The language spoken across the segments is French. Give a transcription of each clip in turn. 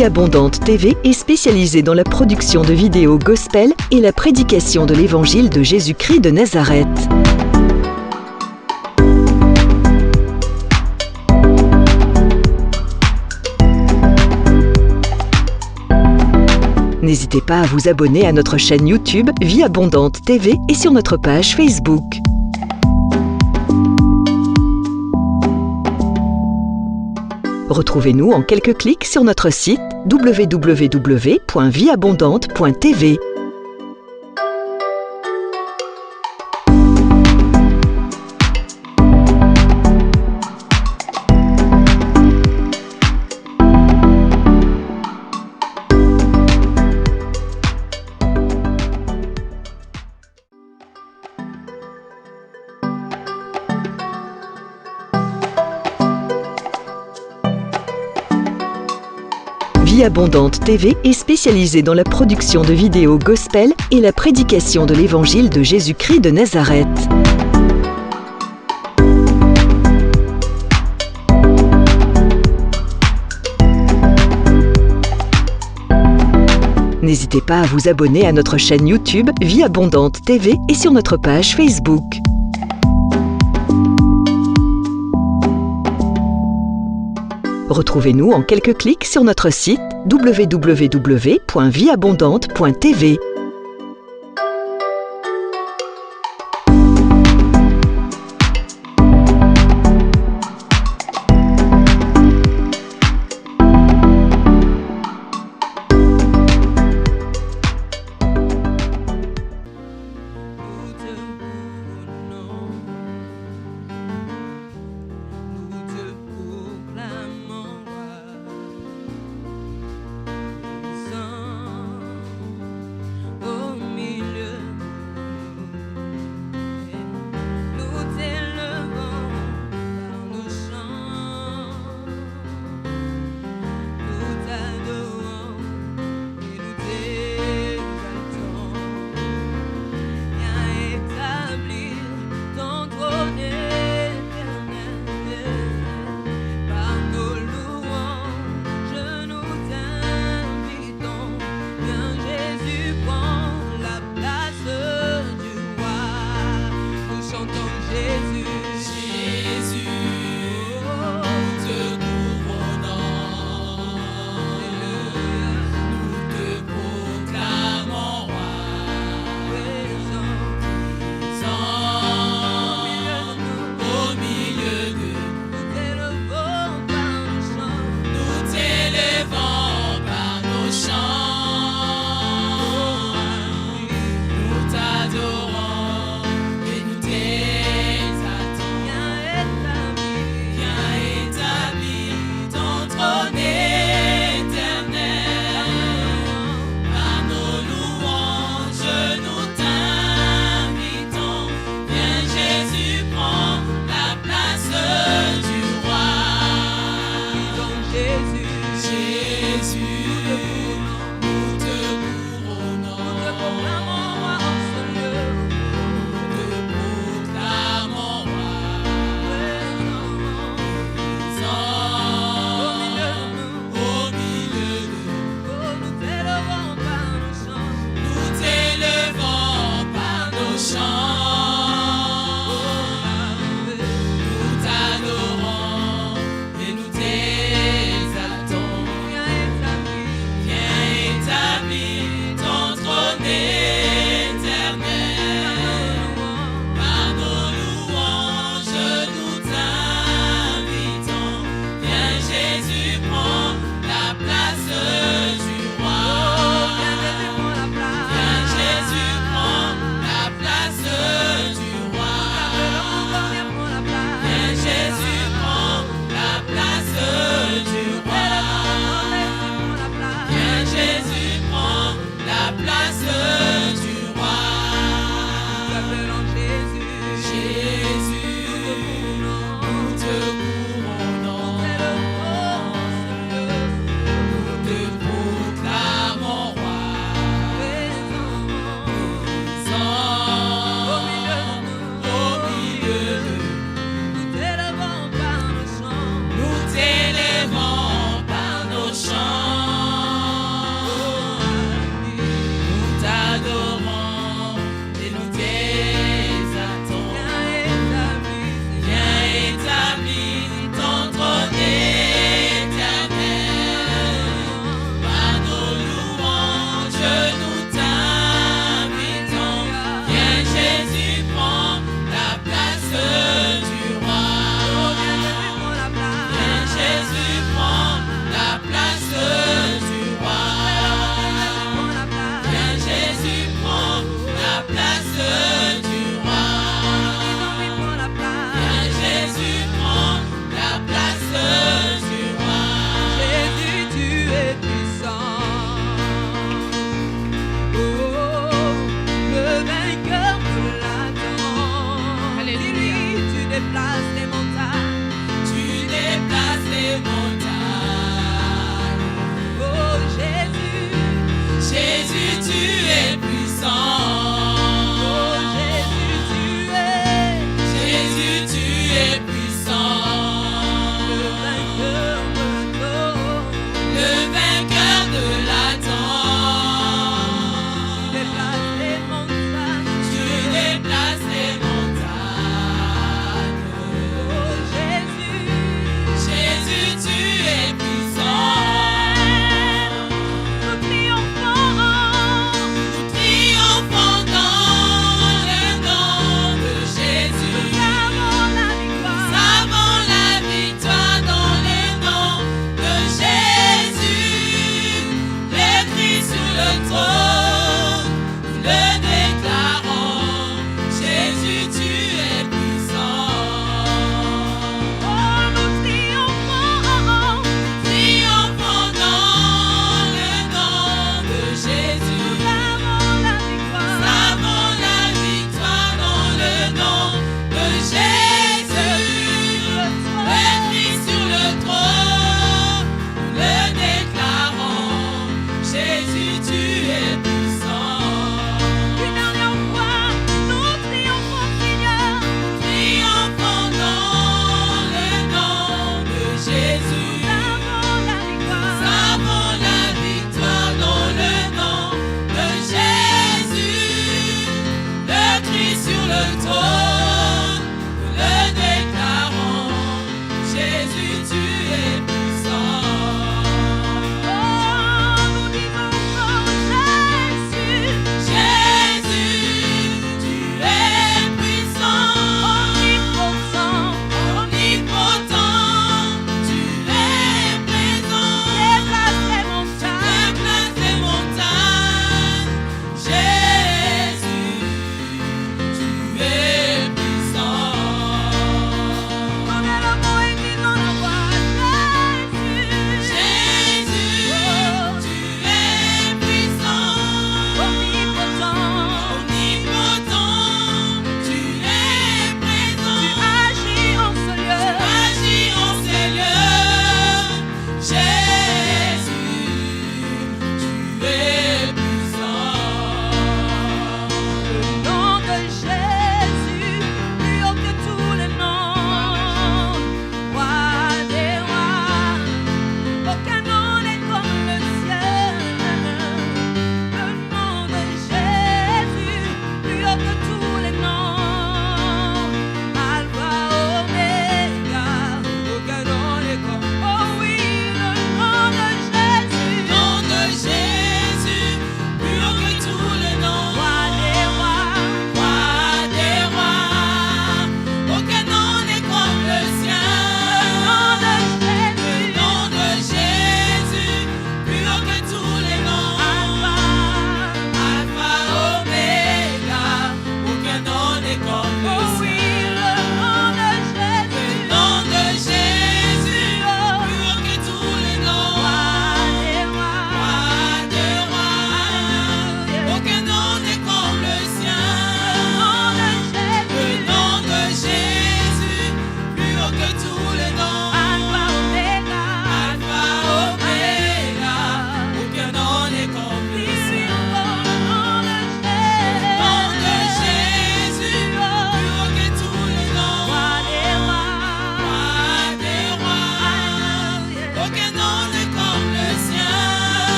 Vie Abondante TV est spécialisée dans la production de vidéos gospel et la prédication de l'évangile de Jésus-Christ de Nazareth. N'hésitez pas à vous abonner à notre chaîne YouTube Vie Abondante TV et sur notre page Facebook. Retrouvez-nous en quelques clics sur notre site www.vieabondante.tv. Vie Abondante TV est spécialisée dans la production de vidéos gospel et la prédication de l'évangile de Jésus-Christ de Nazareth. N'hésitez pas à vous abonner à notre chaîne YouTube Vie Abondante TV et sur notre page Facebook. Retrouvez-nous en quelques clics sur notre site www.vieabondante.tv. Viens Jésus, prends la place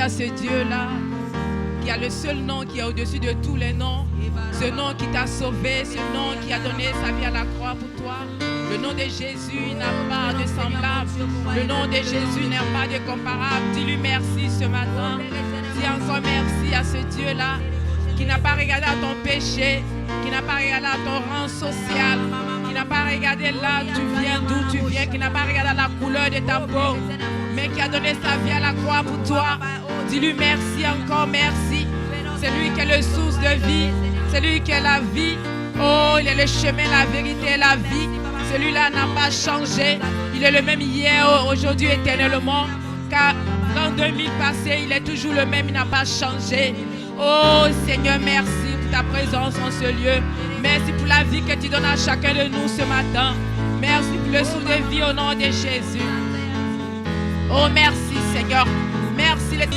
à ce Dieu-là, qui a le seul nom qui est au-dessus de tous les noms. Ce nom qui t'a sauvé, ce nom qui a donné sa vie à la croix pour toi. Le nom de Jésus n'a pas de semblable. Le nom de Jésus n'a pas de comparable. Dis-lui merci ce matin. Dis encore merci à ce Dieu-là qui n'a pas regardé à ton péché, qui n'a pas regardé à ton rang social, qui n'a pas regardé là où tu viens, d'où tu viens, qui n'a pas regardé à la couleur de ta peau, mais qui a donné sa vie à la croix pour toi. Dis-lui merci, encore merci. C'est lui qui est le source de vie, c'est lui qui est la vie. Oh, il est le chemin, la vérité et la vie. Celui-là n'a pas changé. Il est le même hier, aujourd'hui, éternellement. Car dans 2000 passés, il est toujours le même, il n'a pas changé. Oh Seigneur, merci pour ta présence en ce lieu. Merci pour la vie que tu donnes à chacun de nous ce matin. Merci pour le souffle de vie au nom de Jésus. Oh merci Seigneur. Merci les...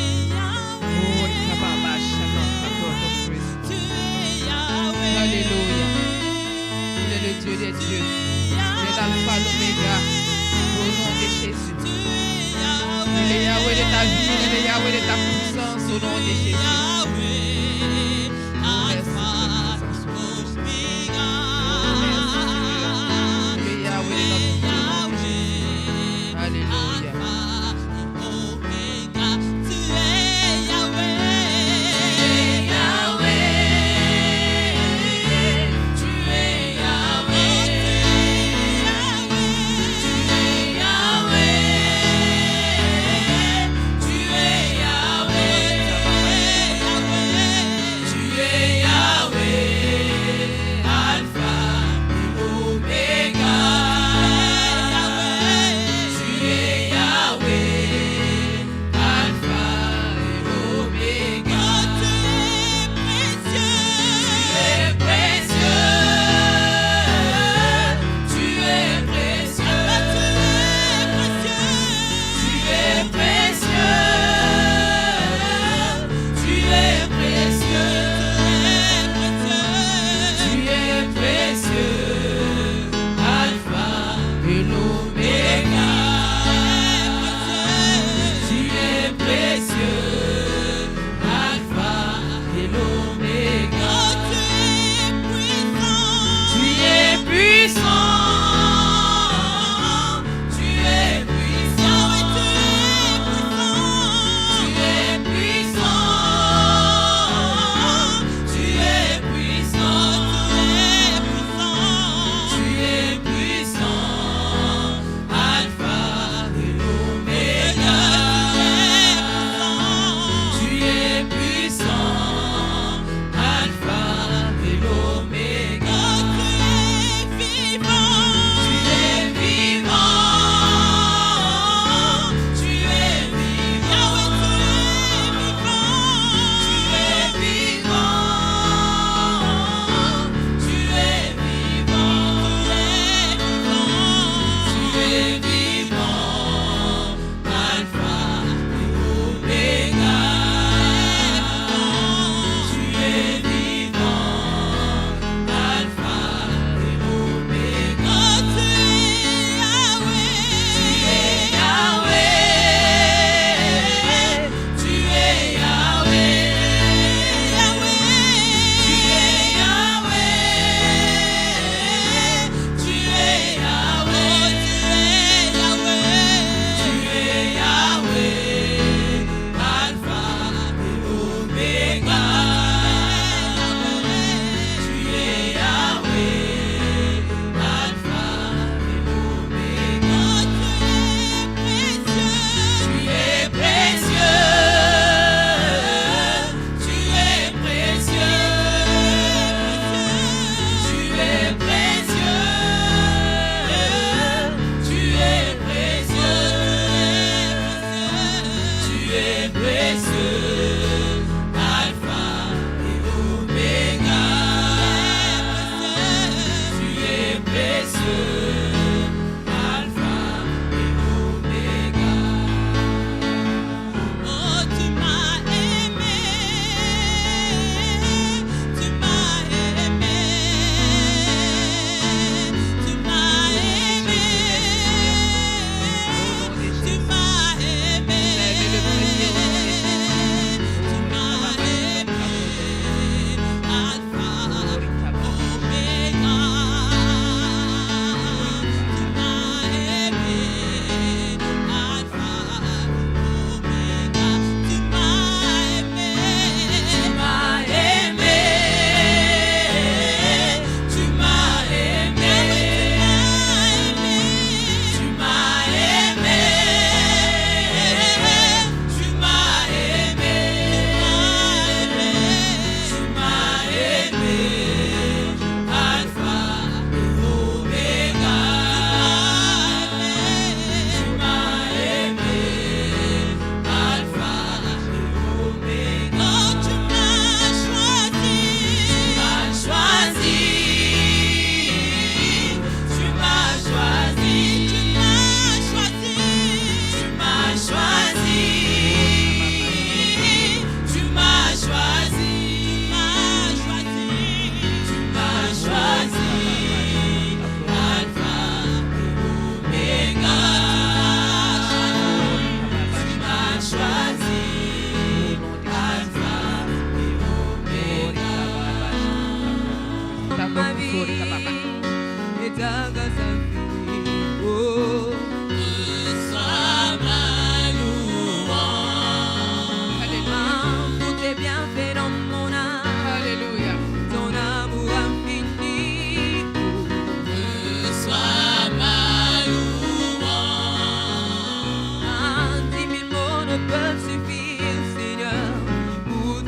Alléluia. Il est le Dieu des dieux. Il est l'alpha, l'oméga. Au nom de Jésus. Il est le Yahweh de ta vie. Il est le Yahweh de ta puissance. Au nom de Jésus. Tu es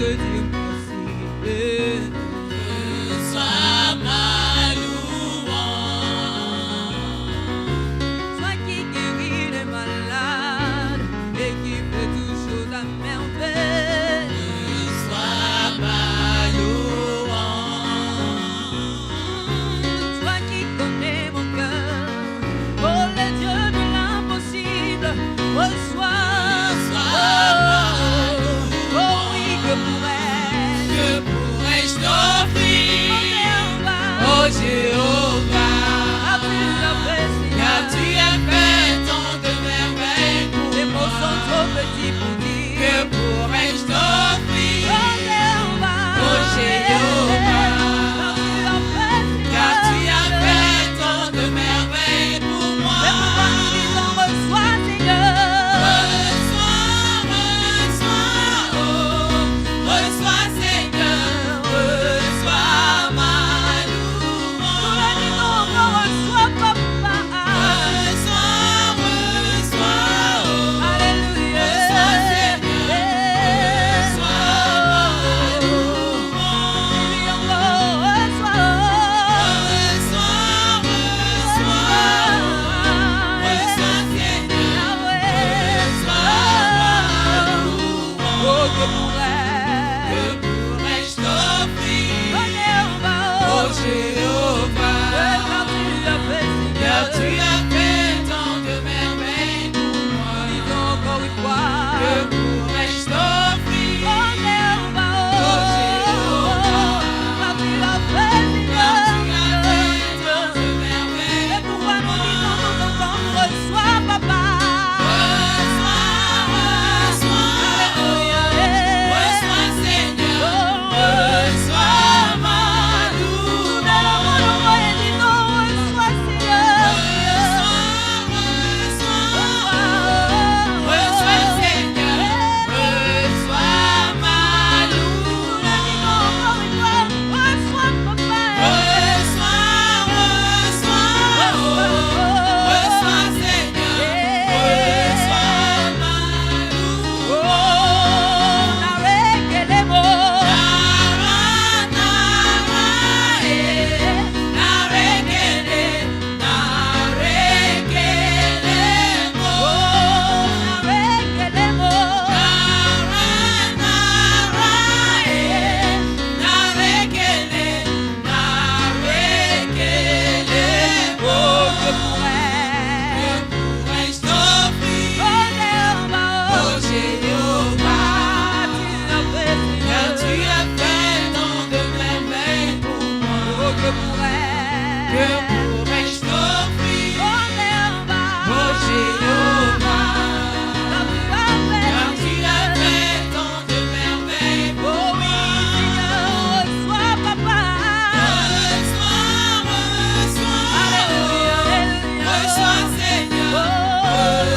te dire merci. Reçois ma louange. Toi qui guéris les malades et qui fait toutes choses à merveille. Reçois ma louange. Toi qui connais mon cœur, oh le Dieu de l'impossible, reçois. Oh oui, que pourrais-je t'offrir? Oh Jéhovah, car tu as fait tant de merveilles pour les mots moi. sont trop petits pour dire. Que pourrais-je t'offrir? Oh Jéhovah, Oh Jéhovah, car tu as fait tant de merveilles pour moi. c'est pourquoi nous disons reçois Seigneur. Reçois Seigneur, reçois ma louange. Reçois Papa. Reçois, Alléluia. reçois Seigneur, reçois ma louange. Reçois, reçois Seigneur, reçois ma louange. Oh, que pourrais-je Que pourrais-je t'offrir? Oh Jéhovah, Jéhovah, car tu as fait tant de merveilles pour moi. disons encore une fois. Que pourrais-je t'offrir? Oh Jéhovah, car tu as fait Car tu as Seigneur. fait tant de merveilles Et pour pourquoi nous disons moi. tout ensemble reçois Papa. Reçois Seigneur, reçois ma louange. Reçois Seigneur. Reçois Seigneur,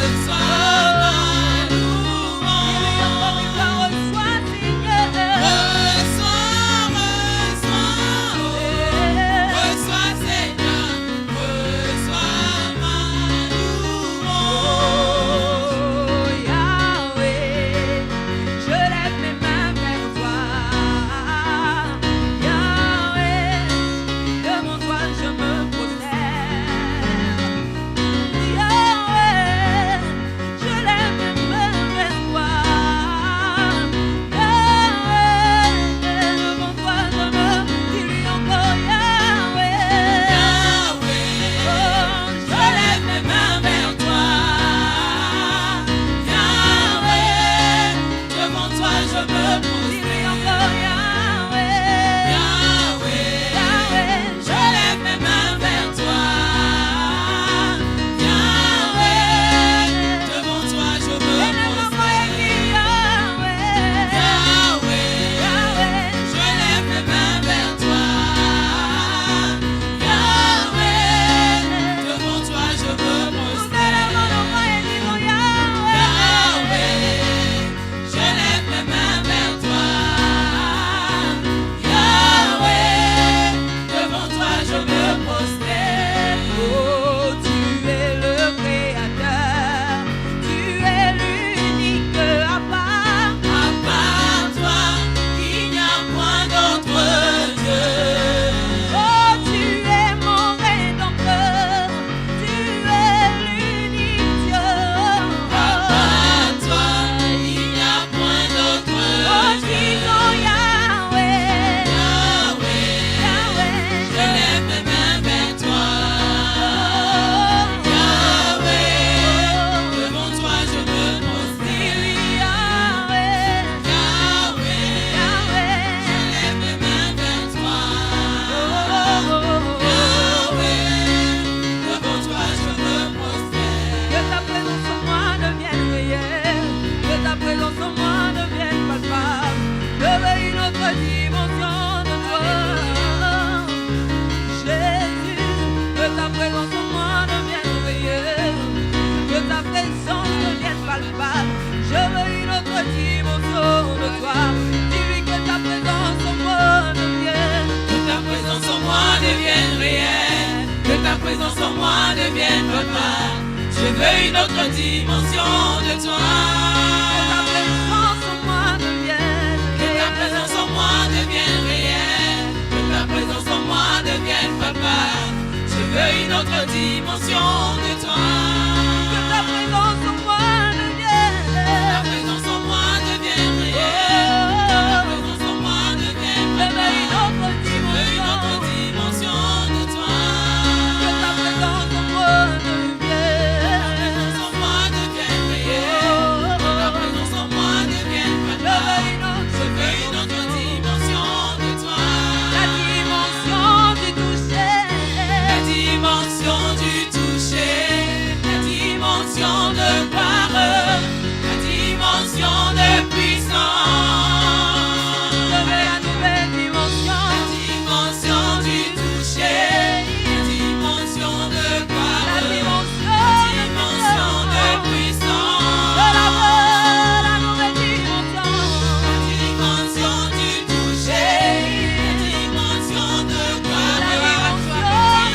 reçois ma louange. Reçois, reçois Seigneur, reçois ma présence en moi devienne papa. Je veux une autre dimension de toi. Que ta présence en moi devienne réelle. Que ta présence en moi devienne papa. Je veux une autre dimension de toi. Que ta présence en moi devienne réelle. Que ta présence en moi devienne réelle. Que ta présence en moi devienne papa. Je veux une autre dimension de toi. Que ta présence en moi devienne réelle. Que ta présence en moi devienne papa. Je veux une autre dimension de toi. La dimension du toucher. La dimension du toucher. La dimension de gloire. La dimension de puissance. Je veux la nouvelle dimension. La dimension du toucher. La dimension de gloire. La dimension de puissance. Je la veux, la nouvelle dimension. La dimension du toucher. La dimension de gloire. La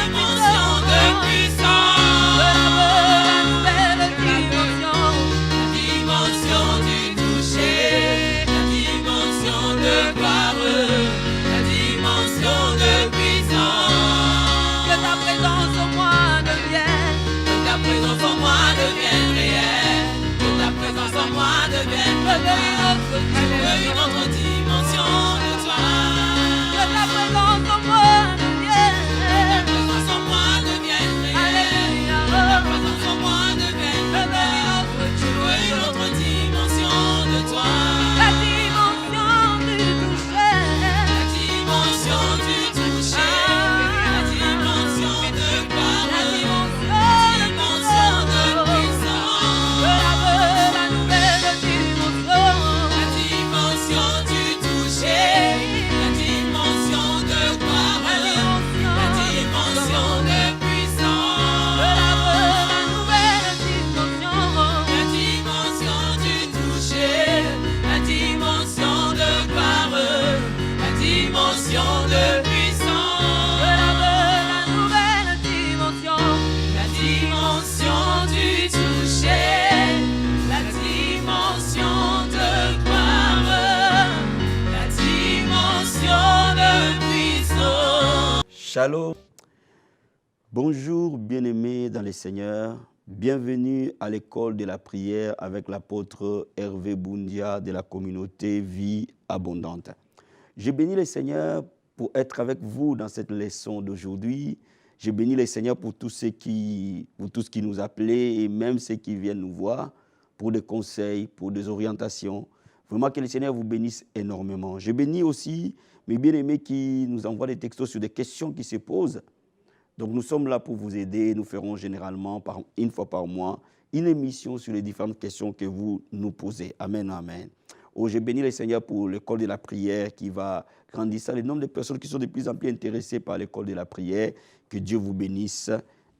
dimension de puissance. Je la veux, la nouvelle dimension. La dimension du toucher. La dimension de gloire. La dimension de puissance. Que ta présence en moi devienne. Que ta présence en moi devienne réelle. Que ta présence en moi devienne papa. Je veux une autre dimension de toi. Que ta présence en moi devienne. Que ta présence en moi devienne réelle. Que ta présence en moi devienne papa. Je veux une autre dimension de toi. La dimension du toucher. La dimension du toucher. La dimension de gloire. La dimension de puissance. Je la veux, la nouvelle dimension. La dimension du toucher. La dimension de gloire. La dimension de puissance. Je la veux, la nouvelle dimension. La dimension du toucher. La dimension de gloire. La dimension de puissance. Je la veux, la nouvelle dimension. La dimension du toucher. La dimension de gloire. La dimension de puissance. Shalom. Bonjour bien-aimés dans le Seigneur. Bienvenue à l'école de la prière avec l'apôtre Hervé Boundia de la communauté Vie Abondante. Je bénis le Seigneur pour être avec vous dans cette leçon d'aujourd'hui. Je bénis le Seigneur pour tous ceux qui nous appelaient et même ceux qui viennent nous voir pour des conseils, pour des orientations. Vraiment que le Seigneur vous bénisse énormément. Je bénis aussi mes bien-aimés qui nous envoient des textos sur des questions qui se posent. Donc nous sommes là pour vous aider. Nous ferons généralement une fois par mois une émission sur les différentes questions que vous nous posez. Amen, amen. Oh, je bénis le Seigneur pour l'école de la prière qui va grandir. Le nombre de personnes qui sont de plus en plus intéressées par l'école de la prière. Que Dieu vous bénisse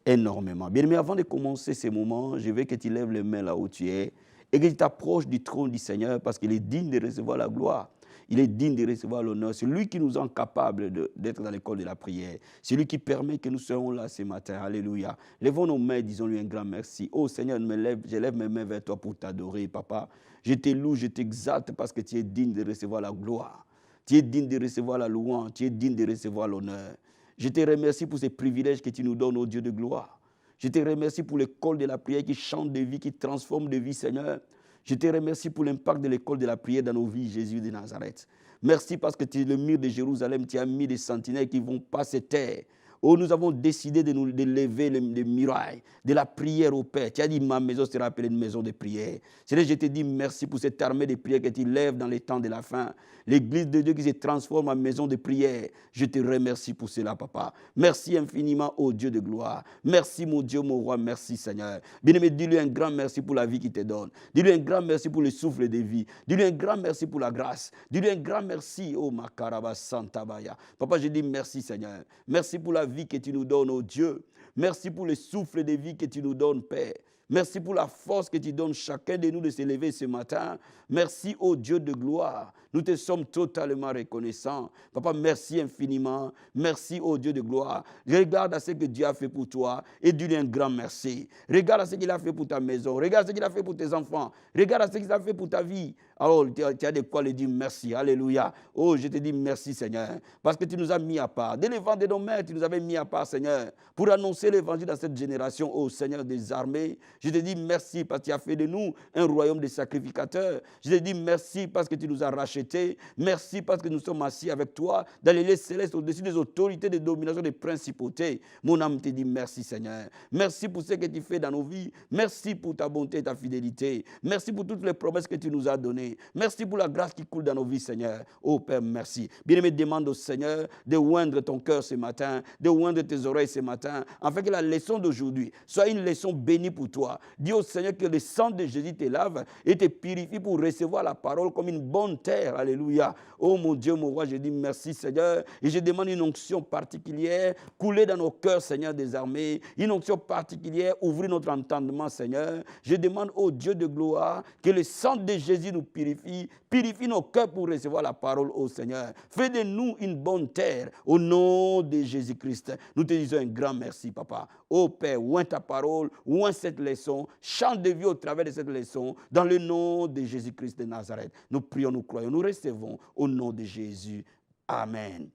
énormément. Bien, mais avant de commencer ces moments, je veux que tu lèves les mains là où tu es et que tu t'approches du trône du Seigneur parce qu'il est digne de recevoir la gloire. Il est digne de recevoir l'honneur. C'est lui qui nous rend capables d'être dans l'école de la prière. C'est lui qui permet que nous soyons là ce matin. Alléluia. Levons nos mains, disons-lui un grand merci. Oh Seigneur, je lève mes mains vers toi pour t'adorer, papa. Je te loue, je t'exalte parce que tu es digne de recevoir la gloire. Tu es digne de recevoir la louange. Tu es digne de recevoir l'honneur. Je te remercie pour ces privilèges que tu nous donnes, ô Dieu de gloire. Je te remercie pour l'école de la prière qui chante de vie, qui transforme de vie, Seigneur. Je te remercie pour l'impact de l'école de la prière dans nos vies, Jésus de Nazareth. Merci parce que tu es le mur de Jérusalem, tu as mis des sentinelles qui ne vont pas se taire. Oh, nous avons décidé de lever les murailles de la prière au Père. Tu as dit, ma maison sera appelée une maison de prière. Seigneur, je te dis merci pour cette armée de prière que tu lèves dans les temps de la fin. L'église de Dieu qui se transforme en maison de prière. Je te remercie pour cela, papa. Merci infiniment, ô Dieu de gloire. Merci, mon Dieu, mon roi. Merci, Seigneur. Bien-aimé, dis-lui un grand merci pour la vie qu'il te donne. Dis-lui un grand merci pour le souffle de vie. Dis-lui un grand merci pour la grâce. Dis-lui un grand merci, oh Makaraba Santabaya. Papa, je dis merci, Seigneur. Merci pour la vie que tu nous donnes, oh Dieu. Merci pour le souffle de vie que tu nous donnes, Père. Merci pour la force que tu donnes chacun de nous de se lever ce matin. Merci, ô Dieu de gloire, Nous te sommes totalement reconnaissants. Papa, merci infiniment. Merci au Dieu de gloire. Regarde à ce que Dieu a fait pour toi et dis-lui un grand merci. Regarde à ce qu'il a fait pour ta maison. Regarde à ce qu'il a fait pour tes enfants. Regarde à ce qu'il a fait pour ta vie. Alors, tu as de quoi lui dire merci. Alléluia. Oh, je te dis merci, Seigneur. Parce que tu nous as mis à part. Dès le vent de nos mères, tu nous avais mis à part, Seigneur, pour annoncer l'évangile dans cette génération. Oh, Seigneur des armées, je te dis merci parce que tu as fait de nous un royaume de sacrificateurs. Je te dis merci parce que tu nous as rachetés. Merci parce que nous sommes assis avec toi dans les lieux célestes au-dessus des autorités, des dominations, des principautés. Mon âme te dit merci, Seigneur. Merci pour ce que tu fais dans nos vies. Merci pour ta bonté et ta fidélité. Merci pour toutes les promesses que tu nous as données. Merci pour la grâce qui coule dans nos vies, Seigneur. Oh Père, merci. Bien-aimé, demande au Seigneur de oindre ton cœur ce matin, de oindre tes oreilles ce matin, afin que la leçon d'aujourd'hui soit une leçon bénie pour toi. Dis au Seigneur que le sang de Jésus te lave et te purifie pour recevoir la parole comme une bonne terre. Alléluia. Oh mon Dieu, mon roi, je dis merci, Seigneur. Et je demande une onction particulière couler dans nos cœurs, Seigneur des armées. Une onction particulière, ouvrir notre entendement, Seigneur. Je demande au Dieu de gloire que le sang de Jésus nous purifie. Purifie nos cœurs pour recevoir la parole, ô Seigneur. Fais de nous une bonne terre au nom de Jésus-Christ. Nous te disons un grand merci, Papa. Ô Père, oins ta parole, oins cette leçon, chante de vie au travers de cette leçon, dans le nom de Jésus-Christ de Nazareth. Nous prions, nous croyons, nous recevons au nom de Jésus. Amen.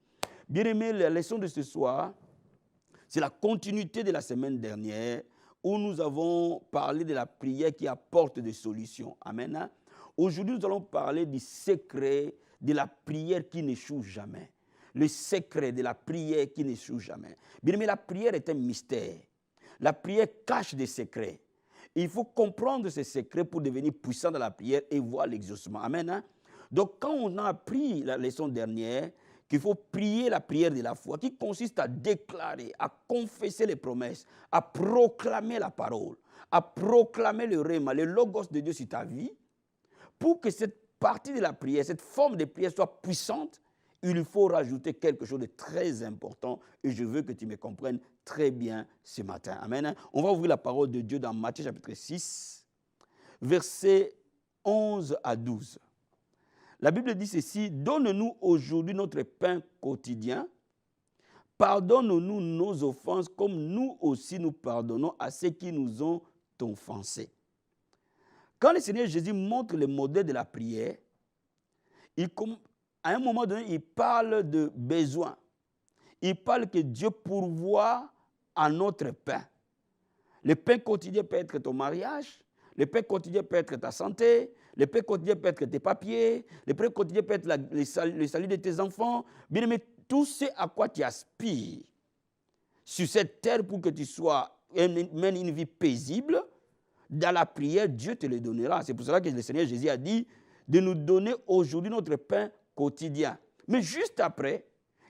Bien-aimés, la leçon de ce soir, c'est la continuité de la semaine dernière où nous avons parlé de la prière qui apporte des solutions. Amen. Aujourd'hui, nous allons parler du secret de la prière qui n'échoue jamais. Le secret de la prière qui n'échoue jamais. Bien-aimé, la prière est un mystère. La prière cache des secrets. Il faut comprendre ces secrets pour devenir puissant dans la prière et voir l'exaucement. Amen. Donc, quand on a appris la leçon dernière, qu'il faut prier la prière de la foi, qui consiste à déclarer, à confesser les promesses, à proclamer la parole, à proclamer le rhéma, le logos de Dieu sur ta vie, pour que cette partie de la prière, cette forme de prière soit puissante, il faut rajouter quelque chose de très important et je veux que tu me comprennes très bien ce matin. Amen. On va ouvrir la parole de Dieu dans Matthieu chapitre 6, versets 11 à 12. La Bible dit ceci: donne-nous aujourd'hui notre pain quotidien. Pardonne-nous nos offenses comme nous aussi nous pardonnons à ceux qui nous ont offensés. Quand le Seigneur Jésus montre le modèle de la prière, à un moment donné, il parle de besoin. Il parle que Dieu pourvoit à notre pain. Le pain quotidien peut être ton mariage, le pain quotidien peut être ta santé, le pain quotidien peut être tes papiers, le pain quotidien peut être le salut de tes enfants. Bien aimé, tout ce à quoi tu aspires sur cette terre pour que tu mènes une vie paisible, dans la prière, Dieu te le donnera. C'est pour cela que le Seigneur Jésus a dit de nous donner aujourd'hui notre pain quotidien. Mais juste après,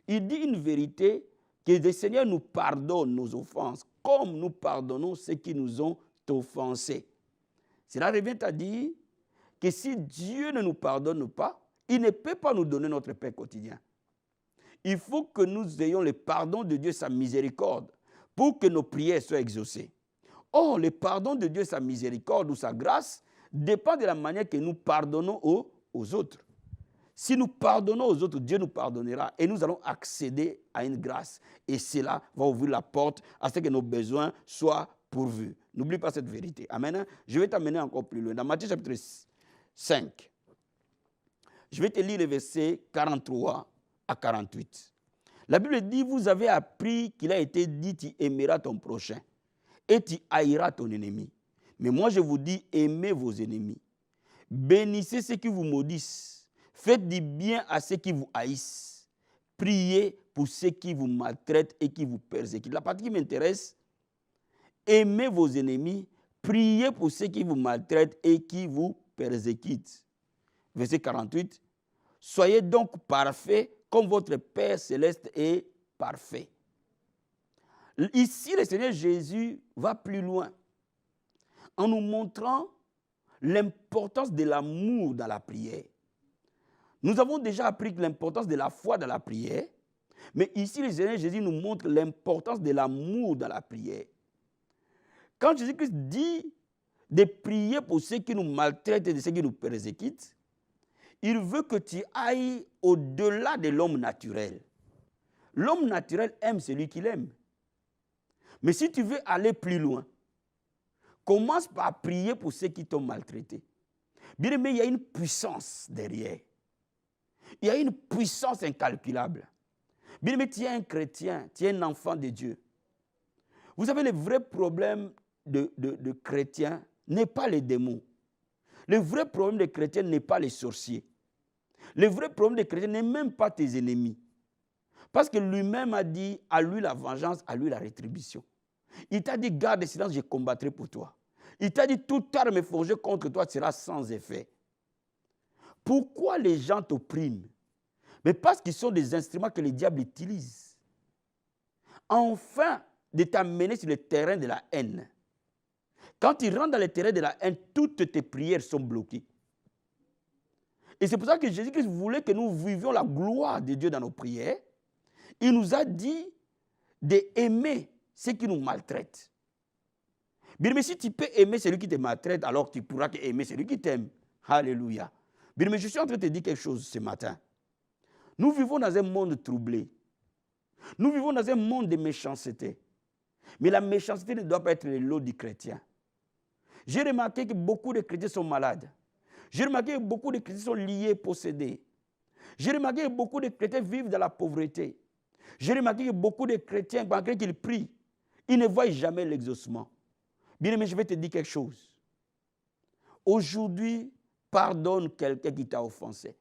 il dit une vérité, que le Seigneur nous pardonne nos offenses, comme nous pardonnons ceux qui nous ont offensés. Cela revient à dire que si Dieu ne nous pardonne pas, il ne peut pas nous donner notre pain quotidien. Il faut que nous ayons le pardon de Dieu, sa miséricorde, pour que nos prières soient exaucées. Or, le pardon de Dieu, sa miséricorde ou sa grâce, dépend de la manière que nous pardonnons aux autres. Si nous pardonnons aux autres, Dieu nous pardonnera et nous allons accéder à une grâce. Et cela va ouvrir la porte à ce que nos besoins soient pourvus. N'oublie pas cette vérité. Amen. Je vais t'amener encore plus loin. Dans Matthieu chapitre 5, je vais te lire les versets 43 à 48. La Bible dit, vous avez appris qu'il a été dit, tu aimeras ton prochain et tu haïras ton ennemi. Mais moi, je vous dis, aimez vos ennemis. Bénissez ceux qui vous maudissent. Faites du bien à ceux qui vous haïssent. Priez pour ceux qui vous maltraitent et qui vous persécutent. La partie qui m'intéresse, aimez vos ennemis. Priez pour ceux qui vous maltraitent et qui vous persécutent. Verset 48. Soyez donc parfaits comme votre Père céleste est parfait. Ici, le Seigneur Jésus va plus loin en nous montrant l'importance de l'amour dans la prière. Nous avons déjà appris l'importance de la foi dans la prière, mais ici, le Seigneur Jésus nous montre l'importance de l'amour dans la prière. Quand Jésus-Christ dit de prier pour ceux qui nous maltraitent et de ceux qui nous persécutent, il veut que tu ailles au-delà de l'homme naturel. L'homme naturel aime celui qu'il aime. Mais si tu veux aller plus loin, commence par prier pour ceux qui t'ont maltraité. Bien aimé, il y a une puissance derrière. Il y a une puissance incalculable. Bien aimé, tu es un chrétien, tu es un enfant de Dieu. Vous savez, le vrai problème de chrétiens n'est pas les démons. Le vrai problème des chrétiens n'est pas les sorciers. Le vrai problème des chrétiens n'est même pas tes ennemis. Parce que lui-même a dit, à lui la vengeance, à lui la rétribution. Il t'a dit, garde le silence, je combattrai pour toi. Il t'a dit, toute arme forgée contre toi sera sans effet. Pourquoi les gens t'oppriment? Mais parce qu'ils sont des instruments que le diable utilise. Enfin, de t'amener sur le terrain de la haine. Quand tu rentres dans le terrain de la haine, toutes tes prières sont bloquées. Et c'est pour ça que Jésus-Christ voulait que nous vivions la gloire de Dieu dans nos prières. Il nous a dit d'aimer ceux qui nous maltraitent. Bien, mais si tu peux aimer celui qui te maltraite, alors tu pourras aimer celui qui t'aime. Alléluia. Bien, mais je suis en train de te dire quelque chose ce matin. Nous vivons dans un monde troublé. Nous vivons dans un monde de méchanceté. Mais la méchanceté ne doit pas être le lot du chrétien. J'ai remarqué que beaucoup de chrétiens sont malades. J'ai remarqué que beaucoup de chrétiens sont liés, possédés. J'ai remarqué que beaucoup de chrétiens vivent dans la pauvreté. J'ai remarqué que beaucoup de chrétiens, malgré qu'ils prient, ils ne voient jamais l'exaucement. Bien aimé, je vais te dire quelque chose. Aujourd'hui, pardonne quelqu'un qui t'a offensé.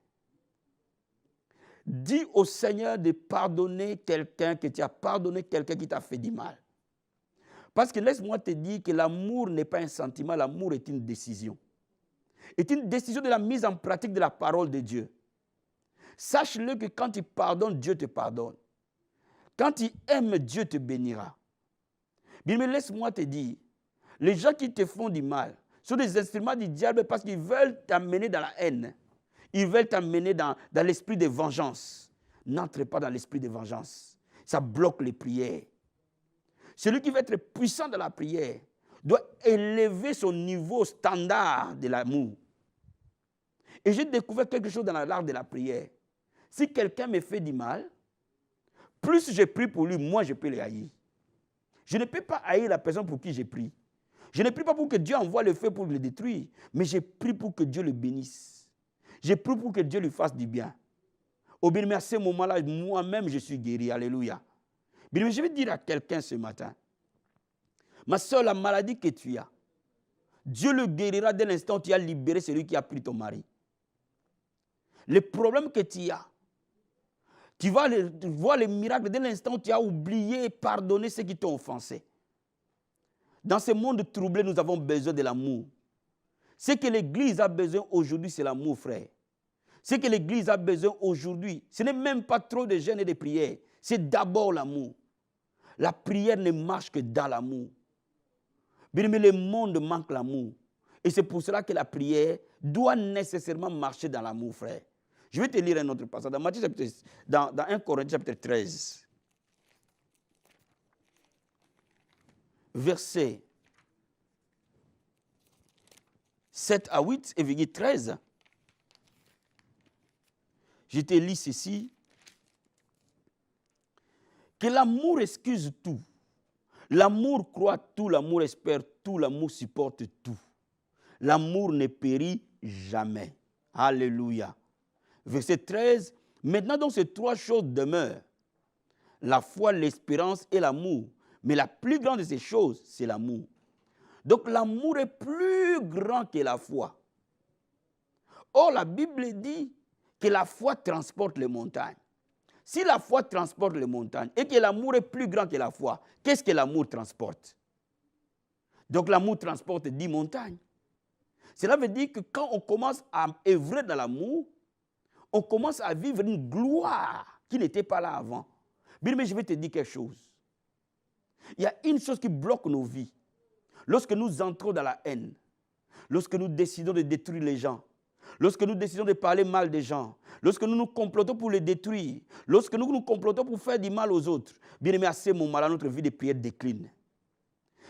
Dis au Seigneur de pardonner quelqu'un que tu as pardonné, quelqu'un qui t'a fait du mal. Parce que laisse-moi te dire que l'amour n'est pas un sentiment, l'amour est une décision. C'est une décision de la mise en pratique de la parole de Dieu. Sache-le que quand tu pardonnes, Dieu te pardonne. Quand tu aimes, Dieu te bénira. Bien, mais laisse-moi te dire, les gens qui te font du mal sont des instruments du diable parce qu'ils veulent t'amener dans la haine. Ils veulent t'amener dans l'esprit de vengeance. N'entre pas dans l'esprit de vengeance. Ça bloque les prières. Celui qui veut être puissant dans la prière doit élever son niveau standard de l'amour. Et j'ai découvert quelque chose dans l'art de la prière. Si quelqu'un me fait du mal, plus je prie pour lui, moins je peux le haïr. Je ne peux pas haïr la personne pour qui je prie. Je ne prie pas pour que Dieu envoie le feu pour le détruire, mais je prie pour que Dieu le bénisse. Je prie pour que Dieu lui fasse du bien. Au bien, mais à ce moment-là, moi-même, je suis guéri. Alléluia. Bien, je vais dire à quelqu'un ce matin, ma soeur, la maladie que tu as, Dieu le guérira dès l'instant où tu as libéré celui qui a pris ton mari. Le problème que tu as, tu vas voir les miracles dès l'instant où tu as oublié et pardonné ceux qui t'ont offensé. Dans ce monde troublé, nous avons besoin de l'amour. Ce que l'Église a besoin aujourd'hui, c'est l'amour, frère. Ce que l'Église a besoin aujourd'hui, ce n'est même pas trop de jeûne et de prières. C'est d'abord l'amour. La prière ne marche que dans l'amour. Mais le monde manque l'amour. Et c'est pour cela que la prière doit nécessairement marcher dans l'amour, frère. Je vais te lire un autre passage. Dans 1 Corinthiens chapitre 13. Versets 7 à 8 et verset 13. Je te lis ceci. Que l'amour excuse tout. L'amour croit tout, l'amour espère tout, l'amour supporte tout. L'amour ne périt jamais. Alléluia. Verset 13. Maintenant donc ces trois choses demeurent. La foi, l'espérance et l'amour. Mais la plus grande de ces choses, c'est l'amour. Donc l'amour est plus grand que la foi. Or la Bible dit que la foi transporte les montagnes. Si la foi transporte les montagnes et que l'amour est plus grand que la foi, qu'est-ce que l'amour transporte? Donc l'amour transporte 10 montagnes. Cela veut dire que quand on commence à œuvrer dans l'amour, on commence à vivre une gloire qui n'était pas là avant. Mais je vais te dire quelque chose. Il y a une chose qui bloque nos vies. Lorsque nous entrons dans la haine, lorsque nous décidons de détruire les gens, lorsque nous décidons de parler mal des gens, lorsque nous nous complotons pour les détruire, lorsque nous nous complotons pour faire du mal aux autres, bien aimé, à ce moment-là, notre vie de prière décline.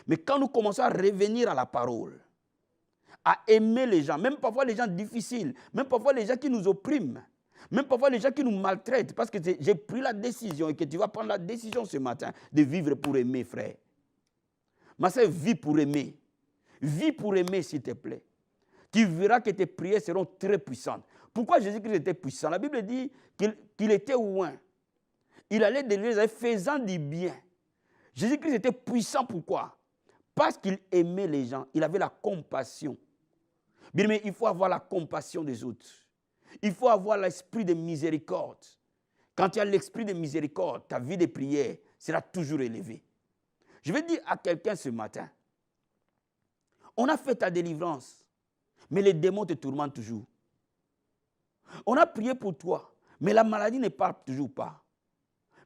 Mais quand nous commençons à revenir à la parole, à aimer les gens, même parfois les gens difficiles, même parfois les gens qui nous oppriment, même parfois les gens qui nous maltraitent, parce que j'ai pris la décision et que tu vas prendre la décision ce matin de vivre pour aimer, frère. Ma sœur, vis pour aimer. Vis pour aimer, s'il te plaît. Tu verras que tes prières seront très puissantes. Pourquoi Jésus-Christ était puissant? La Bible dit qu'il était loin. Il allait de les faisant du bien. Jésus-Christ était puissant, pourquoi? Parce qu'il aimait les gens. Il avait la compassion. Bien, mais il faut avoir la compassion des autres. Il faut avoir l'esprit de miséricorde. Quand tu as l'esprit de miséricorde, ta vie de prière sera toujours élevée. Je vais dire à quelqu'un ce matin, on a fait ta délivrance, mais les démons te tourmentent toujours. On a prié pour toi, mais la maladie ne part toujours pas.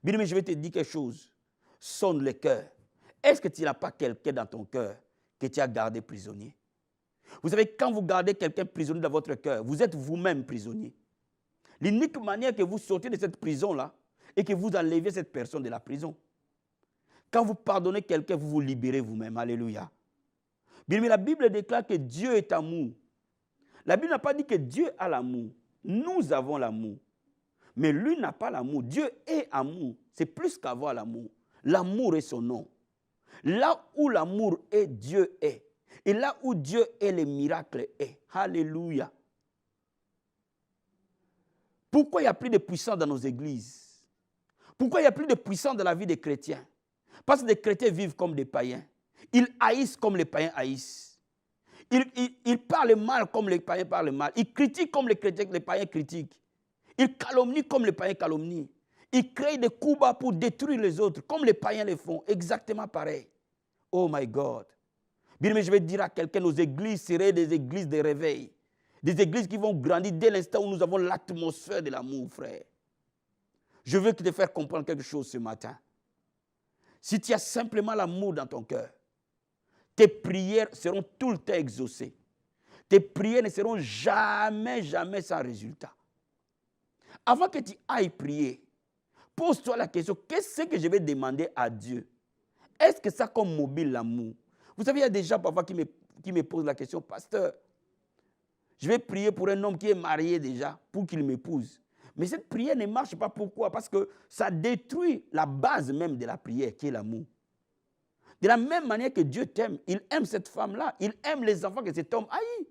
Bien, mais je vais te dire quelque chose. Sonde le cœur. Est-ce que tu n'as pas quelqu'un dans ton cœur que tu as gardé prisonnier? Vous savez, quand vous gardez quelqu'un prisonnier dans votre cœur, vous êtes vous-même prisonnier. L'unique manière que vous sortez de cette prison-là est que vous enlevez cette personne de la prison. Quand vous pardonnez quelqu'un, vous vous libérez vous-même. Alléluia. Bien, mais la Bible déclare que Dieu est amour. La Bible n'a pas dit que Dieu a l'amour. Nous avons l'amour. Mais lui n'a pas l'amour. Dieu est amour. C'est plus qu'avoir l'amour. L'amour est son nom. Là où l'amour est, Dieu est. Et là où Dieu est, le miracle est. Alléluia. Pourquoi il n'y a plus de puissance dans nos églises? Pourquoi il n'y a plus de puissance dans la vie des chrétiens? Parce que les chrétiens vivent comme des païens. Ils haïssent comme les païens haïssent. Ils parlent mal comme les païens parlent mal. Ils critiquent comme les païens critiquent. Ils calomnient comme les païens calomnient. Ils créent des coups bas pour détruire les autres, comme les païens le font, exactement pareil. Oh my God. Bien, mais je vais dire à quelqu'un, nos églises seraient des églises de réveil. Des églises qui vont grandir dès l'instant où nous avons l'atmosphère de l'amour, frère. Je veux te faire comprendre quelque chose ce matin. Si tu as simplement l'amour dans ton cœur, tes prières seront tout le temps exaucées. Tes prières ne seront jamais, jamais sans résultat. Avant que tu ailles prier, pose-toi la question, qu'est-ce que je vais demander à Dieu? Est-ce que ça comme mobile l'amour? Vous savez, il y a des gens parfois qui me posent la question, pasteur, je vais prier pour un homme qui est marié déjà, pour qu'il m'épouse. Mais cette prière ne marche pas. Pourquoi? Parce que ça détruit la base même de la prière, qui est l'amour. De la même manière que Dieu t'aime, il aime cette femme-là, il aime les enfants que cet homme haït.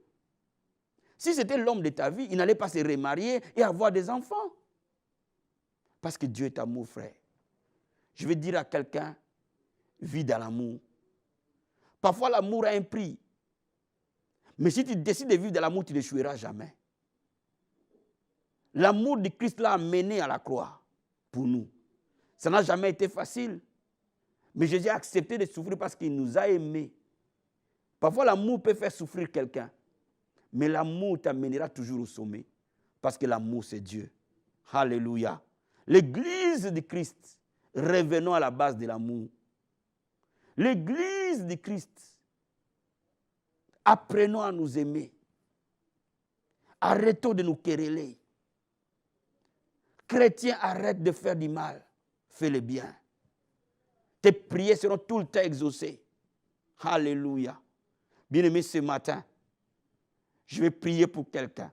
Si c'était l'homme de ta vie, il n'allait pas se remarier et avoir des enfants. Parce que Dieu est amour, frère. Je vais dire à quelqu'un, vis dans l'amour. Parfois, l'amour a un prix. Mais si tu décides de vivre dans l'amour, tu ne n'échoueras jamais. L'amour de Christ l'a mené à la croix pour nous. Ça n'a jamais été facile. Mais Jésus a accepté de souffrir parce qu'il nous a aimés. Parfois, l'amour peut faire souffrir quelqu'un. Mais l'amour t'amènera toujours au sommet. Parce que l'amour, c'est Dieu. Alléluia. L'église de Christ, revenons à la base de l'amour. L'église de Christ, apprenons à nous aimer. Arrêtons de nous quereller. Chrétiens, arrête de faire du mal. Fais le bien. Tes prières seront tout le temps exaucées. Alléluia. Bien-aimé, ce matin, je vais prier pour quelqu'un.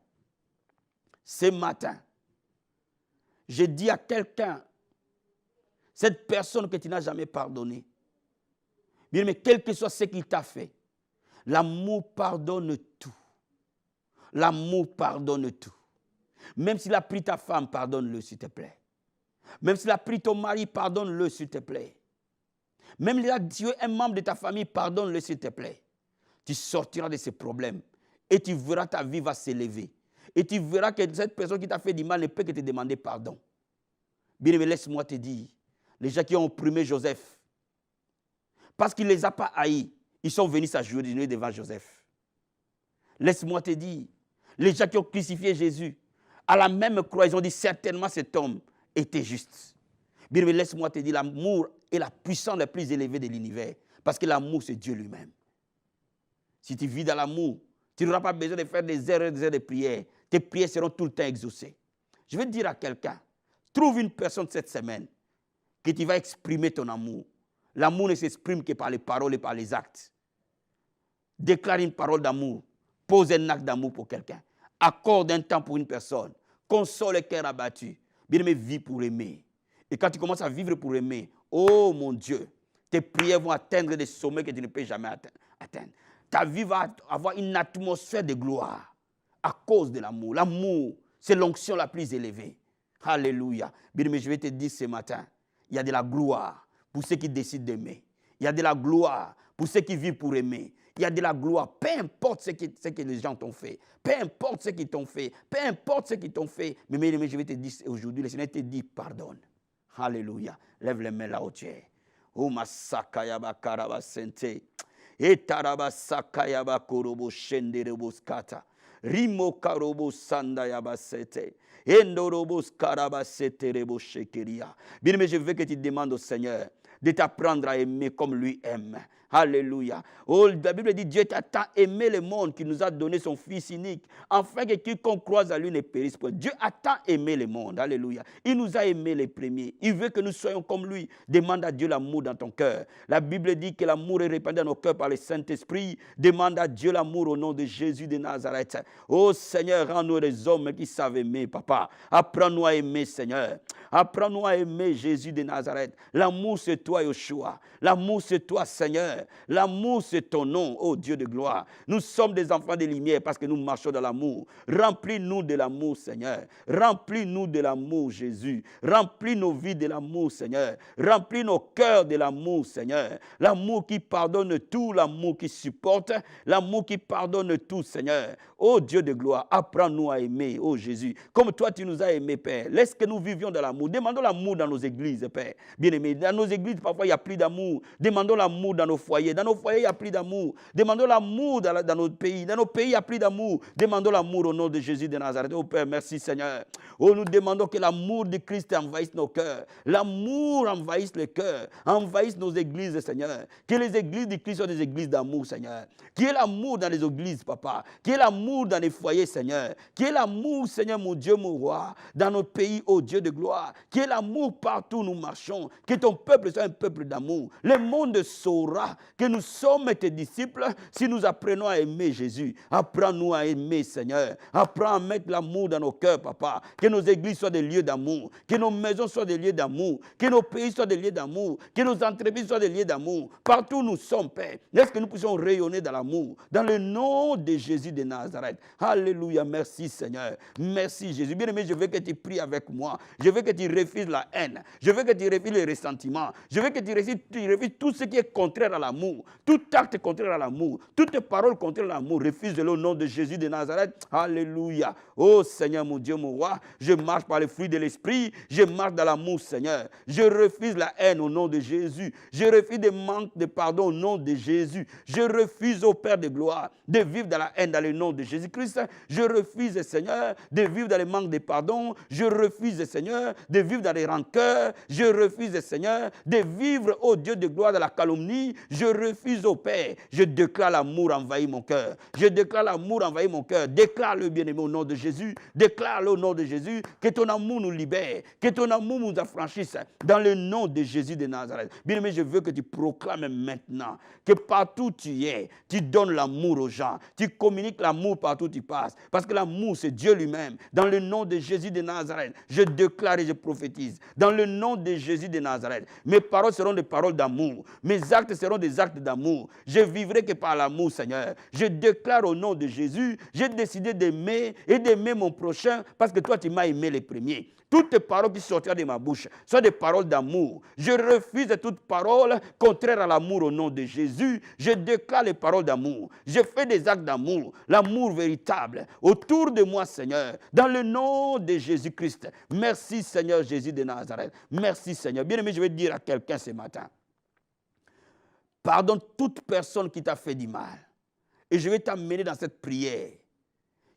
Ce matin, je dis à quelqu'un, cette personne que tu n'as jamais pardonnée, bien, mais quel que soit ce qu'il t'a fait, l'amour pardonne tout. L'amour pardonne tout. Même s'il a pris ta femme, pardonne-le, s'il te plaît. Même s'il a pris ton mari, pardonne-le, s'il te plaît. Même s'il a tué un membre de ta famille, pardonne-le, s'il te plaît. Tu sortiras de ces problèmes et tu verras ta vie va s'élever. Et tu verras que cette personne qui t'a fait du mal ne peut que te demander pardon. Bien-aimé, laisse-moi te dire, les gens qui ont opprimé Joseph, parce qu'il ne les a pas haïs, ils sont venus s'agenouiller devant Joseph. Laisse-moi te dire, les gens qui ont crucifié Jésus, à la même croix, ils ont dit certainement cet homme était juste. Bien, mais laisse-moi te dire, l'amour est la puissance la plus élevée de l'univers. Parce que l'amour, c'est Dieu lui-même. Si tu vis dans l'amour, tu n'auras pas besoin de faire des heures de prière. Tes prières seront tout le temps exaucées. Je vais dire à quelqu'un, trouve une personne cette semaine que tu vas exprimer ton amour. L'amour ne s'exprime que par les paroles et par les actes. Déclare une parole d'amour. Pose un acte d'amour pour quelqu'un. Accorde un temps pour une personne. Console le cœur abattu. Bien-aimé, vis pour aimer. Et quand tu commences à vivre pour aimer, oh mon Dieu, tes prières vont atteindre des sommets que tu ne peux jamais atteindre. Ta vie va avoir une atmosphère de gloire à cause de l'amour. L'amour, c'est l'onction la plus élevée. Alléluia. Bien-aimé, je vais te dire ce matin, il y a de la gloire pour ceux qui décident d'aimer. Il y a de la gloire pour ceux qui vivent pour aimer. Il y a de la gloire, peu importe ce que les gens t'ont fait, peu importe ce qu'ils t'ont fait, peu importe ce qu'ils t'ont fait. Mais bien-aimé, je vais te dire aujourd'hui, le Seigneur te dit pardonne. Alléluia. Lève les mains là où tu es. Oh masakayaba karaba sente. Et taraba sakayaba korobo shenderebo skata. Rimo karobo sandayaba sete. Endorobo skaraba sete rebo shekeria. Bien-aimé, je veux que tu demandes au Seigneur de t'apprendre à aimer comme lui aime. Alléluia. Oh, la Bible dit, Dieu t'a tant aimé le monde qu'il nous a donné son Fils unique, afin que quiconque croise à lui ne périsse point. Dieu a tant aimé le monde. Alléluia. Il nous a aimés les premiers. Il veut que nous soyons comme lui. Demande à Dieu l'amour dans ton cœur. La Bible dit que l'amour est répandu dans nos cœurs par le Saint-Esprit. Demande à Dieu l'amour au nom de Jésus de Nazareth. Oh Seigneur, rends-nous des hommes qui savent aimer, papa. Apprends-nous à aimer, Seigneur. Apprends-nous à aimer Jésus de Nazareth. L'amour, c'est toi, Yeshua. L'amour, c'est toi, Seigneur. L'amour, c'est ton nom, ô Dieu de gloire. Nous sommes des enfants de lumière parce que nous marchons dans l'amour. Remplis-nous de l'amour, Seigneur. Remplis-nous de l'amour, Jésus. Remplis nos vies de l'amour, Seigneur. Remplis nos cœurs de l'amour, Seigneur. L'amour qui pardonne tout, l'amour qui supporte, l'amour qui pardonne tout, Seigneur. Ô Dieu de gloire, apprends-nous à aimer, ô Jésus. Comme toi, tu nous as aimés, Père. Laisse que nous vivions dans l'amour. Demandons l'amour dans nos églises, Père. Bien-aimés, dans nos églises, parfois, il n'y a plus d'amour. Demandons l'amour dans nos foyers. Dans nos foyers, il n'y a plus d'amour. Demandons l'amour dans notre pays. Dans nos pays, il n'y a plus d'amour. Demandons l'amour au nom de Jésus de Nazareth. Oh Père, merci Seigneur. Oh, nous demandons que l'amour de Christ envahisse nos cœurs. L'amour envahisse les cœurs. Envahisse nos églises, Seigneur. Que les églises de Christ soient des églises d'amour, Seigneur. Qu'il y ait l'amour dans les églises, Papa. Qu'il y ait l'amour dans les foyers, Seigneur. Qu'il y ait l'amour, Seigneur, mon Dieu, mon roi, dans notre pays, oh Dieu de gloire. Qu'il y ait l'amour partout où nous marchons. Que ton peuple soit un peuple d'amour. Le monde saura que nous sommes tes disciples si nous apprenons à aimer Jésus. Apprends-nous à aimer, Seigneur. Apprends à mettre l'amour dans nos cœurs, Papa. Que nos églises soient des lieux d'amour. Que nos maisons soient des lieux d'amour. Que nos pays soient des lieux d'amour. Que nos entreprises soient des lieux d'amour. Partout où nous sommes, Père. Est-ce que nous puissions rayonner dans l'amour? Dans le nom de Jésus de Nazareth. Alléluia. Merci, Seigneur. Merci, Jésus. Bien-aimé, je veux que tu pries avec moi. Je veux que tu refuses la haine. Je veux que tu refuses le ressentiment. Je veux que tu refuses tout ce qui est contraire à l'amour. Tout acte contraire à l'amour. Toute parole contraire à l'amour. Refuse-le au nom de Jésus de Nazareth. Alléluia. Oh Seigneur, mon Dieu, mon roi. Je marche par le fruit de l'esprit. Je marche dans l'amour, Seigneur. Je refuse la haine au nom de Jésus. Je refuse des manques de pardon au nom de Jésus. Je refuse, au Père de gloire, de vivre dans la haine dans le nom de Jésus-Christ. Je refuse, Seigneur, de vivre dans les manques de pardon. Je refuse, Seigneur, de vivre dans les rancœurs. Je refuse, Seigneur, de vivre, ô Dieu de gloire, dans la calomnie. Je refuse, ô Père. Je déclare l'amour envahir mon cœur. Je déclare l'amour envahir mon cœur. Déclare-le, bien-aimé, au nom de Jésus. Déclare-le au nom de Jésus. Que ton amour nous libère. Que ton amour nous affranchisse. Dans le nom de Jésus de Nazareth. Bien-aimé, je veux que tu proclames maintenant que partout où tu es, tu donnes l'amour aux gens. Tu communiques l'amour partout où tu passes. Parce que l'amour, c'est Dieu lui-même. Dans le nom de Jésus de Nazareth, je déclare et je prophétise. Dans le nom de Jésus de Nazareth, mes paroles seront des paroles d'amour. Mes actes seront des actes d'amour. Je vivrai que par l'amour, Seigneur. Je déclare au nom de Jésus, j'ai décidé d'aimer et d'aimer mon prochain parce que toi, tu m'as aimé les premiers. Toutes les paroles qui sortiront de ma bouche sont des paroles d'amour. Je refuse toute parole contraire à l'amour au nom de Jésus. Je déclare les paroles d'amour. Je fais des actes d'amour, l'amour véritable autour de moi, Seigneur, dans le nom de Jésus-Christ. Merci, Seigneur Jésus de Nazareth. Merci, Seigneur. Bien-aimé, je vais dire à quelqu'un ce matin, pardonne toute personne qui t'a fait du mal. Et je vais t'amener dans cette prière,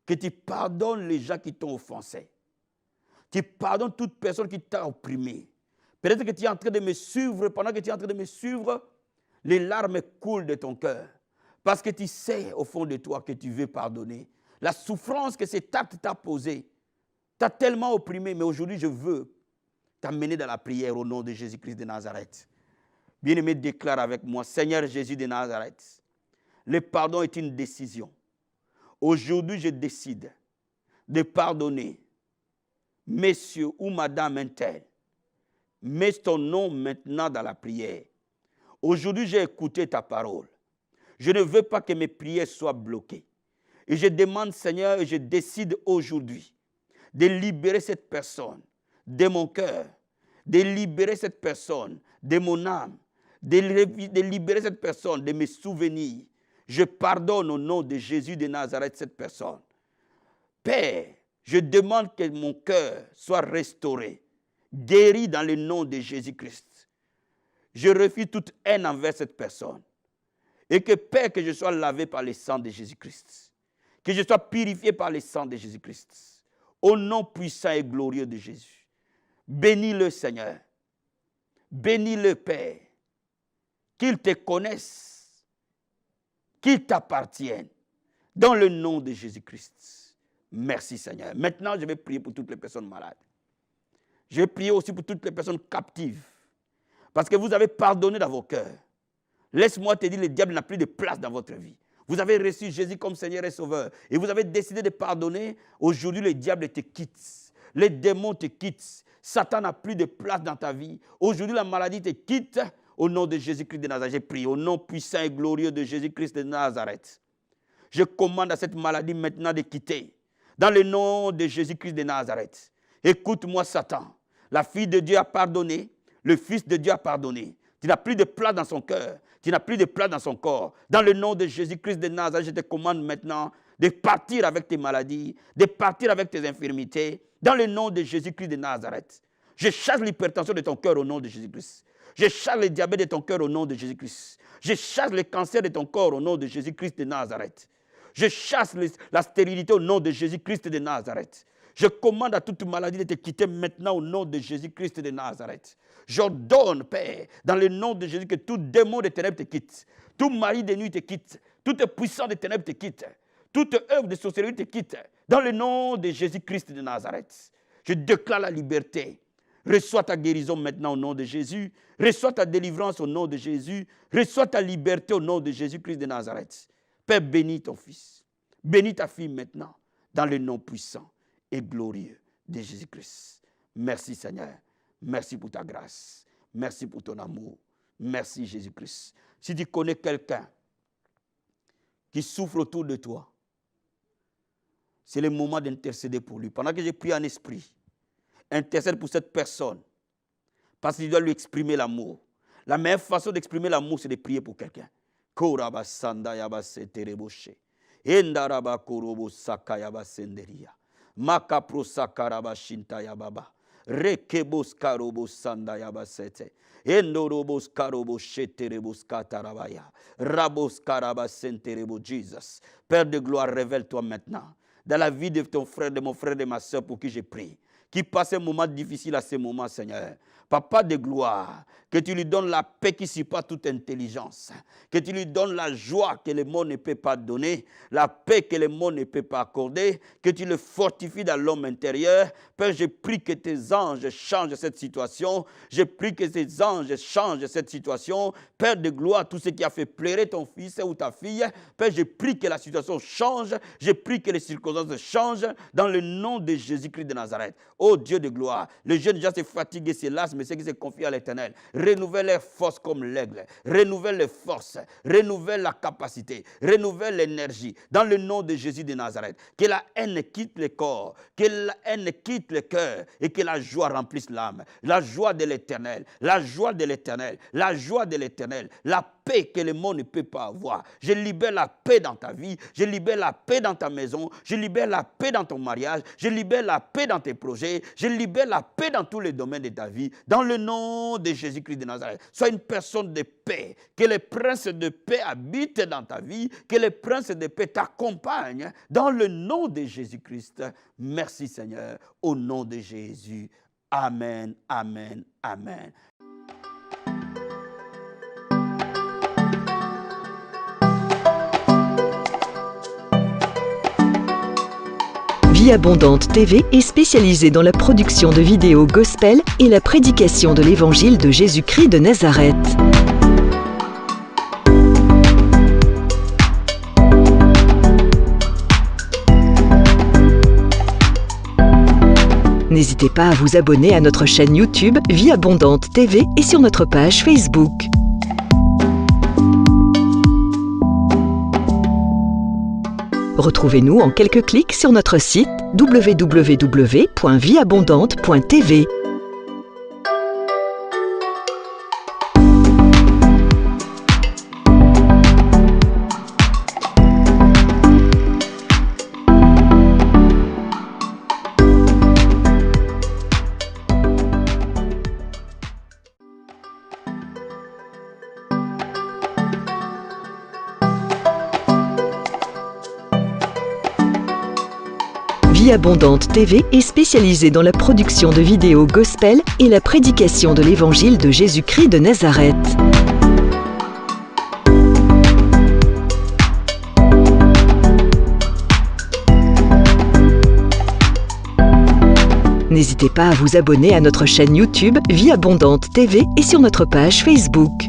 que tu pardonnes les gens qui t'ont offensé. Tu pardonnes toute personne qui t'a opprimé. Peut-être que tu es en train de me suivre. Pendant que tu es en train de me suivre, les larmes coulent de ton cœur. Parce que tu sais au fond de toi que tu veux pardonner. La souffrance que cet acte t'a posée t'a tellement opprimé. Mais aujourd'hui, je veux t'amener dans la prière au nom de Jésus-Christ de Nazareth. Bien-aimé, déclare avec moi, Seigneur Jésus de Nazareth, le pardon est une décision. Aujourd'hui, je décide de pardonner messieurs ou madame Intel. Mets ton nom maintenant dans la prière. Aujourd'hui, j'ai écouté ta parole. Je ne veux pas que mes prières soient bloquées. Et je demande, Seigneur, et je décide aujourd'hui de libérer cette personne de mon cœur, de libérer cette personne de mon âme, de libérer cette personne de mes souvenirs. Je pardonne au nom de Jésus de Nazareth cette personne. Père, je demande que mon cœur soit restauré, guéri dans le nom de Jésus-Christ. Je refuse toute haine envers cette personne. Et que, Père, que je sois lavé par le sang de Jésus-Christ. Que je sois purifié par le sang de Jésus-Christ. Au nom puissant et glorieux de Jésus. Bénis-le, Seigneur. Bénis-le, Père. Qu'il te connaisse. Qu'il t'appartienne. Dans le nom de Jésus-Christ. Merci, Seigneur. Maintenant, je vais prier pour toutes les personnes malades. Je vais prier aussi pour toutes les personnes captives. Parce que vous avez pardonné dans vos cœurs. Laisse-moi te dire, le diable n'a plus de place dans votre vie. Vous avez reçu Jésus comme Seigneur et Sauveur. Et vous avez décidé de pardonner. Aujourd'hui, le diable te quitte. Les démons te quittent. Satan n'a plus de place dans ta vie. Aujourd'hui, la maladie te quitte. Au nom de Jésus-Christ de Nazareth, j'ai prié. Au nom puissant et glorieux de Jésus-Christ de Nazareth. Je commande à cette maladie maintenant de quitter. Dans le nom de Jésus-Christ de Nazareth. Écoute-moi, Satan. La fille de Dieu a pardonné. Le Fils de Dieu a pardonné. Tu n'as plus de place dans son cœur. Tu n'as plus de place dans son corps. Dans le nom de Jésus-Christ de Nazareth, je te commande maintenant de partir avec tes maladies, de partir avec tes infirmités. Dans le nom de Jésus-Christ de Nazareth. Je chasse l'hypertension de ton cœur au nom de Jésus-Christ. Je chasse le diabète de ton cœur au nom de Jésus-Christ. Je chasse le cancer de ton corps au nom de Jésus-Christ de Nazareth. Je chasse la stérilité au nom de Jésus-Christ de Nazareth. Je commande à toute maladie de te quitter maintenant au nom de Jésus-Christ de Nazareth. J'ordonne, Père, dans le nom de Jésus, que tout démon de ténèbres te quitte. Tout mari de nuit te quitte. Toute puissance de ténèbres te quitte. Toute œuvre de sorcellerie te quitte. Dans le nom de Jésus-Christ de Nazareth. Je déclare la liberté. Reçois ta guérison maintenant au nom de Jésus. Reçois ta délivrance au nom de Jésus. Reçois ta liberté au nom de Jésus-Christ de Nazareth. Père, bénis ton fils. Bénis ta fille maintenant. Dans le nom puissant et glorieux de Jésus-Christ. Merci Seigneur. Merci pour ta grâce. Merci pour ton amour. Merci Jésus-Christ. Si tu connais quelqu'un qui souffre autour de toi, c'est le moment d'intercéder pour lui. Pendant que j'ai prié en esprit, intercède pour cette personne. Parce qu'il doit lui exprimer l'amour. La meilleure façon d'exprimer l'amour, c'est de prier pour quelqu'un. Makapro sakaraba shinta yababa. Rekebos karobos sanda yabasete. Endorobos karobos sheterebos katarabaya. Rabos karabas senterebo Jesus. Père de gloire, révèle-toi maintenant. Dans la vie de ton frère, de mon frère, de ma soeur pour qui j'ai prié. Qui passe un moment difficile à ce moment, Seigneur. Papa de gloire, que tu lui donnes la paix qui surpasse toute intelligence, que tu lui donnes la joie que le monde ne peut pas donner, la paix que le monde ne peut pas accorder, que tu le fortifies dans l'homme intérieur. Père, je prie que tes anges changent cette situation, je prie que tes anges changent cette situation. Père de gloire, tout ce qui a fait pleurer ton fils ou ta fille, Père, je prie que la situation change, je prie que les circonstances changent dans le nom de Jésus-Christ de Nazareth. Oh Dieu de gloire, les jeunes gens se fatiguent, se lassent, mais ceux qui se confient à l'Éternel, renouvelle leurs forces comme l'aigle, renouvelle les forces, renouvelle la capacité, renouvelle l'énergie, dans le nom de Jésus de Nazareth. Que la haine quitte le corps, que la haine quitte le cœur et que la joie remplisse l'âme. La joie de l'Éternel, la joie de l'Éternel, la joie de l'Éternel, la paix que le monde ne peut pas avoir. Je libère la paix dans ta vie, je libère la paix dans ta maison, je libère la paix dans ton mariage, je libère la paix dans tes projets, je libère la paix dans tous les domaines de ta vie, dans le nom de Jésus-Christ de Nazareth. Sois une personne de paix, que le prince de paix habite dans ta vie, que le prince de paix t'accompagne, dans le nom de Jésus-Christ. Merci Seigneur, au nom de Jésus. Amen, amen, amen. Vie Abondante TV est spécialisée dans la production de vidéos gospel et la prédication de l'évangile de Jésus-Christ de Nazareth. N'hésitez pas à vous abonner à notre chaîne YouTube Vie Abondante TV et sur notre page Facebook. Retrouvez-nous en quelques clics sur notre site www.vieabondante.tv. Vie Abondante TV est spécialisée dans la production de vidéos gospel et la prédication de l'évangile de Jésus-Christ de Nazareth. N'hésitez pas à vous abonner à notre chaîne YouTube Vie Abondante TV et sur notre page Facebook.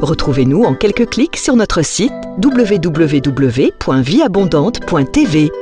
Retrouvez-nous en quelques clics sur notre site www.vieabondante.tv.